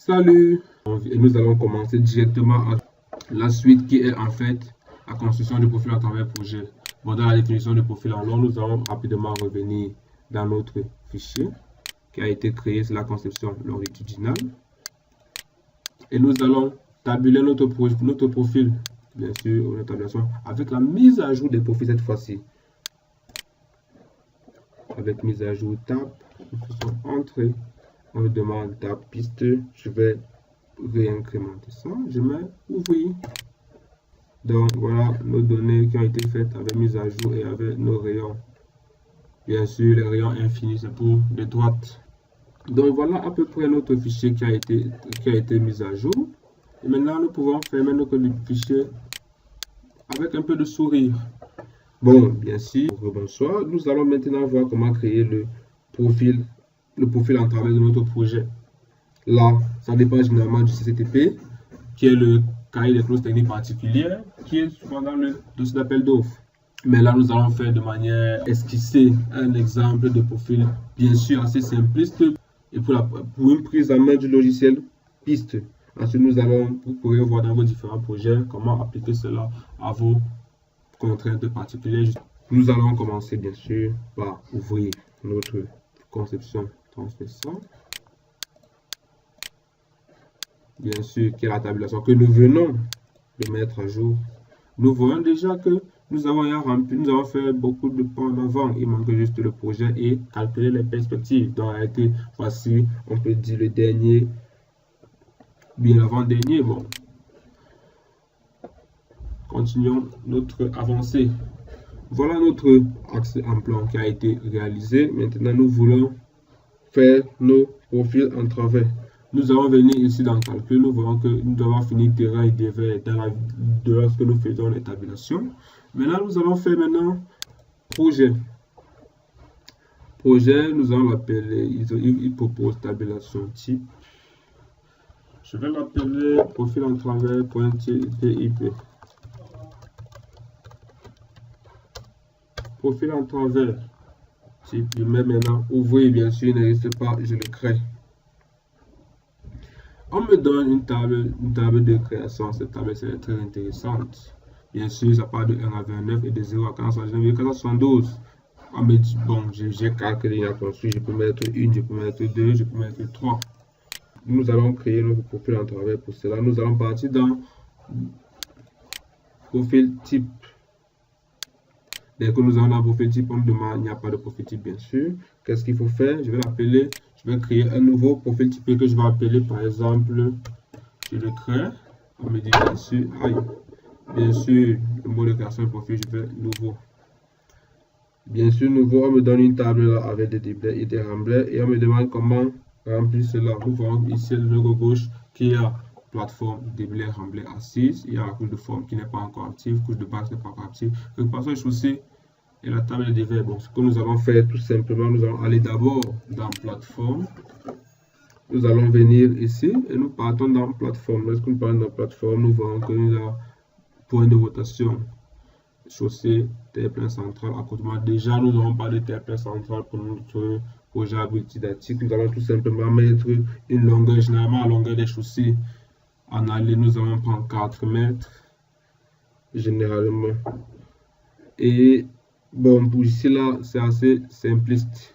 Salut! Et nous allons commencer directement à la suite qui est en fait la construction du profil à travers projet. Bon, dans la définition du profil en long, nous allons rapidement revenir dans notre fichier qui a été créé, c'est la conception longitudinale. Et nous allons tabuler notre profil, bien sûr, notre tabulation, avec la mise à jour des profils cette fois-ci. Avec mise à jour tab, nous faisons entrer, on nous demande tab piste, je vais réincrémenter ça, je mets ouvrir. Donc voilà nos données qui ont été faites avec mise à jour et avec nos rayons. Bien sûr, les rayons infinis, c'est pour les droites. Donc voilà à peu près notre fichier qui a été mis à jour. Et maintenant, nous pouvons fermer notre fichier avec un peu de sourire. Bon, bien sûr, bonsoir. Nous allons maintenant voir comment créer le profil en travers de notre projet. Là, ça dépend généralement du CCTP, qui est le cahier des clauses techniques particulières, qui est souvent dans le dossier d'appel d'offres. Mais là, nous allons faire de manière esquissée un exemple de profil, bien sûr, assez simpliste, et pour une prise en main du logiciel piste. Ensuite, vous pourrez voir dans vos différents projets comment appliquer cela à vos contraintes particulières. Nous allons commencer, bien sûr, par ouvrir notre conception transversale. Bien sûr, qui est la tabulation que nous venons de mettre à jour. Nous voyons déjà que nous avons fait beaucoup de pas en avant. Il manque juste le projet et calculer les perspectives. Donc, voici, on peut dire le dernier, bien l'avant-dernier. Bon, continuons notre avancée. Voilà notre axe en plan qui a été réalisé. Maintenant, nous voulons faire nos profils en travers. Nous allons venir ici dans le calcul, nous voyons que nous devons finir terrain et dévers lorsque nous faisons les tabulations. Maintenant, nous allons faire projet. Projet, nous allons l'appeler, il propose tabulation type. Je vais l'appeler profil en travers.tip. Profil en travers type, je mets maintenant ouvrir, bien sûr, n'hésitez pas, je le crée. On me donne une table de création. Cette table c'est très intéressante. Bien sûr, ça part de 1 à 29 et de 0 à 472. On me dit, bon, j'ai calculé, il a construit, je peux mettre 1, je peux mettre 2, je peux mettre 3. Nous allons créer notre profil en travers pour cela. Nous allons partir dans profil type. Dès que nous avons un profil type, on me demande, il n'y a pas de profil type, bien sûr. Qu'est-ce qu'il faut faire? Je vais créer un nouveau profil type que je vais appeler, par exemple, je le crée. On me dit, bien sûr, le mot de création de profil, je vais nouveau. Bien sûr, nouveau, on me donne une table là avec des déblais et des remblais et on me demande comment remplir cela. Nous voyons ici le logo gauche qui a plateforme déblai remblai assise. Il y a la couche de forme qui n'est pas encore active, couche de base n'est pas encore active. Récupération chaussée et la table des verbes. Bon, ce que nous allons faire tout simplement, nous allons aller d'abord dans plateforme. Nous allons venir ici et nous partons dans plateforme. Lorsque nous partons dans plateforme, nous voyons que nous avons point de rotation, chaussée, terre-plein central, accotement. Déjà, nous n'avons pas de terre-plein central pour notre projet didactique. Nous allons tout simplement mettre une longueur, généralement la longueur des chaussées. En aller, nous allons prendre 4 mètres, généralement. Et bon, pour ici, là, c'est assez simpliste.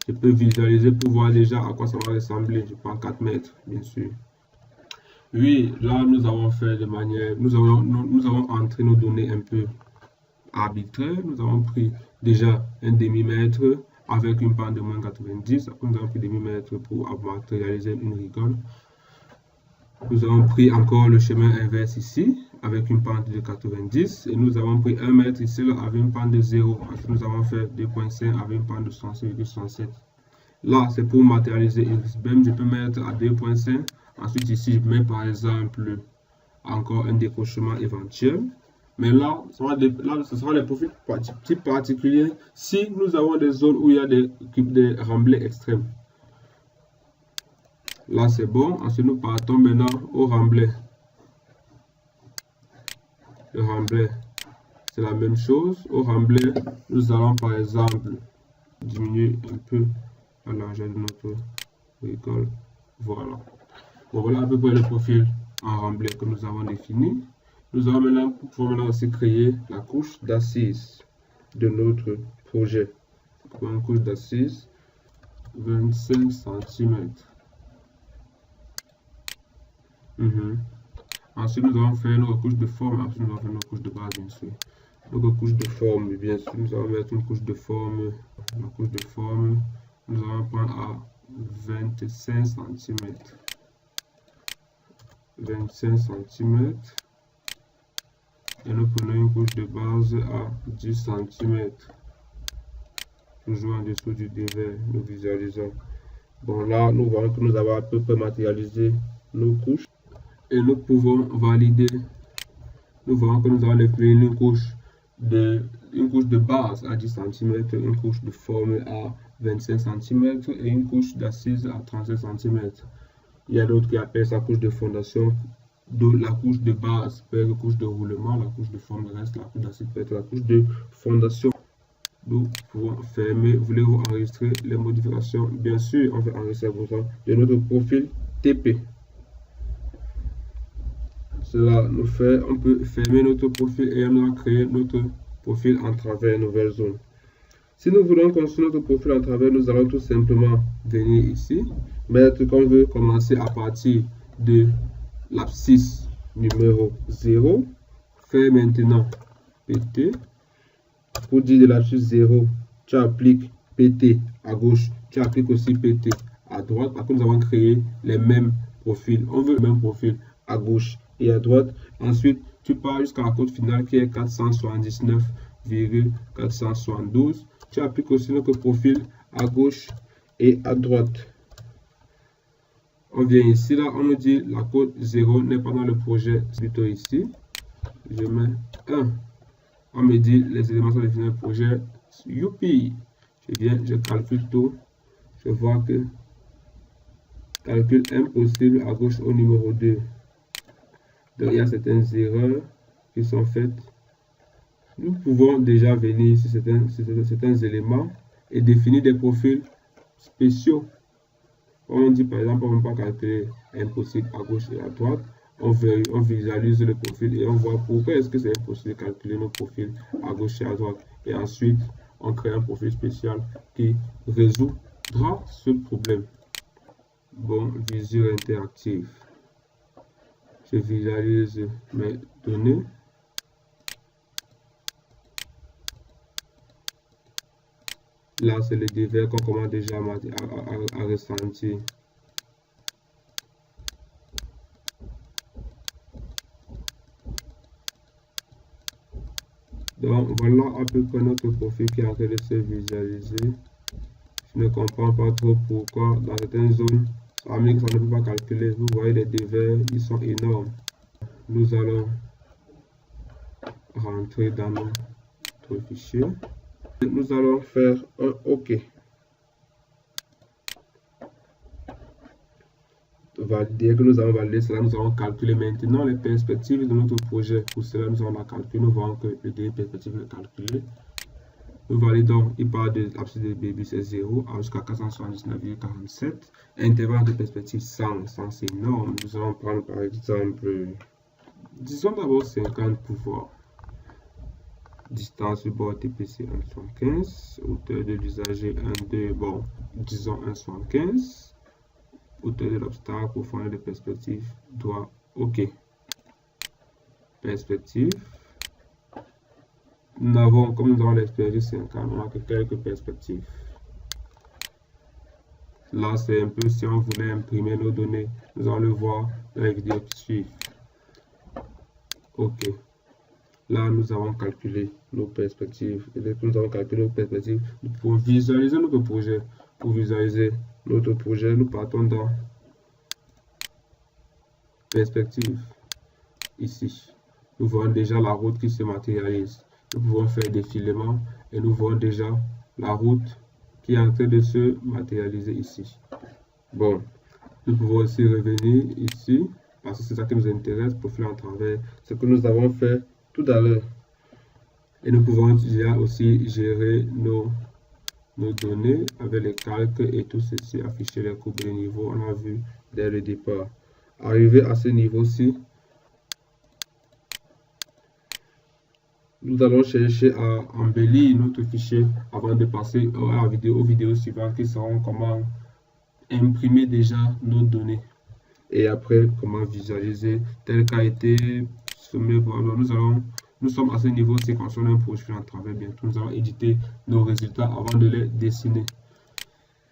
Je peux visualiser pour voir déjà à quoi ça va ressembler. Je prends 4 mètres, bien sûr. Oui, là, nous avons fait de manière... Nous avons entré nos données un peu arbitraires. Nous avons pris déjà un demi-mètre avec une pente de moins 90. Après, nous avons pris demi-mètre pour matérialiser une rigole. Nous avons pris encore le chemin inverse ici avec une pente de 90 et nous avons pris 1 mètre ici là, avec une pente de 0. Ensuite, nous avons fait 2.5 avec une pente de 106,67. Là, c'est pour matérialiser XBEM. Je peux mettre à 2.5. Ensuite, ici, je mets par exemple encore un décrochement éventuel. Mais là, ce sera les profils type particuliers si nous avons des zones où il y a des remblais extrêmes. Là, c'est bon. Ensuite, nous partons maintenant au remblai. Le remblai, c'est la même chose. Au remblai, nous allons par exemple diminuer un peu la largeur de notre rigole. Voilà. Bon, voilà à peu près le profil en remblai que nous avons défini. Nous allons maintenant pouvoir maintenant aussi créer la couche d'assise de notre projet. Une couche d'assise 25 cm. Ensuite, nous allons faire notre couche de forme. Ensuite, nous allons faire notre couche de base, bien sûr. Notre couche de forme, bien sûr, nous allons mettre une couche de forme. La couche de forme, nous allons prendre à 25 cm. 25 cm. Et nous prenons une couche de base à 10 cm. Toujours en dessous du dévers, nous visualisons. Bon, là, nous voyons que nous avons à peu près matérialisé nos couches. Et nous pouvons valider. Nous voyons que nous allons définir une couche de base à 10 cm, une couche de forme à 25 cm et une couche d'assise à 37 cm. Il y a d'autres qui appellent ça couche de fondation. La couche de base peut être la couche de roulement, la couche de forme reste, la couche d'assise peut être la couche de fondation. Nous pouvons fermer. Voulez-vous enregistrer les modifications? Bien sûr, on va enregistrer de notre profil TP. Cela nous fait, on peut fermer notre profil et on va créer notre profil en travers une nouvelle zone. Si nous voulons construire notre profil en travers, nous allons tout simplement venir ici, mettre qu'on veut commencer à partir de l'abscisse numéro 0, faire maintenant PT. Pour dire de l'abscisse 0, tu appliques PT à gauche, tu appliques aussi PT à droite. Parce que nous avons créé les mêmes profils. On veut le même profil à gauche et à droite. Ensuite, tu pars jusqu'à la cote finale qui est 479,472. Tu appliques aussi notre profil à gauche et à droite. On vient ici, là, on nous dit la cote 0 n'est pas dans le projet, c'est plutôt ici. Je mets 1. On me dit les éléments sont définis dans le projet. Youpi! Je viens, je calcule tout. Je vois que calcul impossible à gauche au numéro 2. Donc il y a certaines erreurs qui sont faites. Nous pouvons déjà venir sur certains éléments et définir des profils spéciaux. On dit par exemple, on ne peut pas calculer impossible à gauche et à droite. On visualise le profil et on voit pourquoi est-ce que c'est impossible de calculer nos profils à gauche et à droite. Et ensuite, on crée un profil spécial qui résoudra ce problème. Bon, visu interactive. Je visualise mes données. Là, c'est le dévers qu'on commence déjà à ressentir. Donc, voilà à peu près notre profil qui est en train de se visualiser. Je ne comprends pas trop pourquoi dans certaines zones, ça ne peut pas calculer. Vous voyez les dévers, ils sont énormes. Nous allons rentrer dans notre fichier. Nous allons faire un OK. Dès que nous avons validé cela, nous allons calculer maintenant les perspectives de notre projet. Pour cela, nous allons la calculer. Nous voyons que le délai perspective est calculé. Nous validons, il part de l'abscisse de baby, c'est 0 jusqu'à 479,47. Intervalle de perspective 100, 100 c'est énorme. Nous allons prendre par exemple, disons d'abord 50 pour voir. Distance du bord TPC 1,75. Hauteur de l'usager 1,2. Bon, disons 1,75. Hauteur de l'obstacle, profondeur de perspective, droit, OK. Perspective. Nous avons, comme nous avons l'expérience 50, on a que quelques perspectives. Là, c'est un peu si on voulait imprimer nos données. Nous allons le voir dans les vidéos qui suivent. OK. Là, nous avons calculé nos perspectives. Et dès que nous avons calculé nos perspectives, nous pouvons visualiser notre projet. Pour visualiser notre projet, nous partons dans perspective. Ici, nous voyons déjà la route qui se matérialise. Nous pouvons faire des filements et nous voyons déjà la route qui est en train de se matérialiser ici. Bon, nous pouvons aussi revenir ici parce que c'est ça qui nous intéresse pour faire en travers ce que nous avons fait tout à l'heure. Et nous pouvons déjà aussi gérer nos données avec les calques et tout ceci, afficher les courbes de niveau. On a vu dès le départ. Arrivé à ce niveau-ci, nous allons chercher à embellir notre fichier avant de passer aux vidéos suivantes qui seront comment imprimer déjà nos données. Et après, comment visualiser tel qu'a été semé. Voilà, nous sommes à ce niveau-ci. Quand on a un projet en travers, bientôt nous allons éditer nos résultats avant de les dessiner.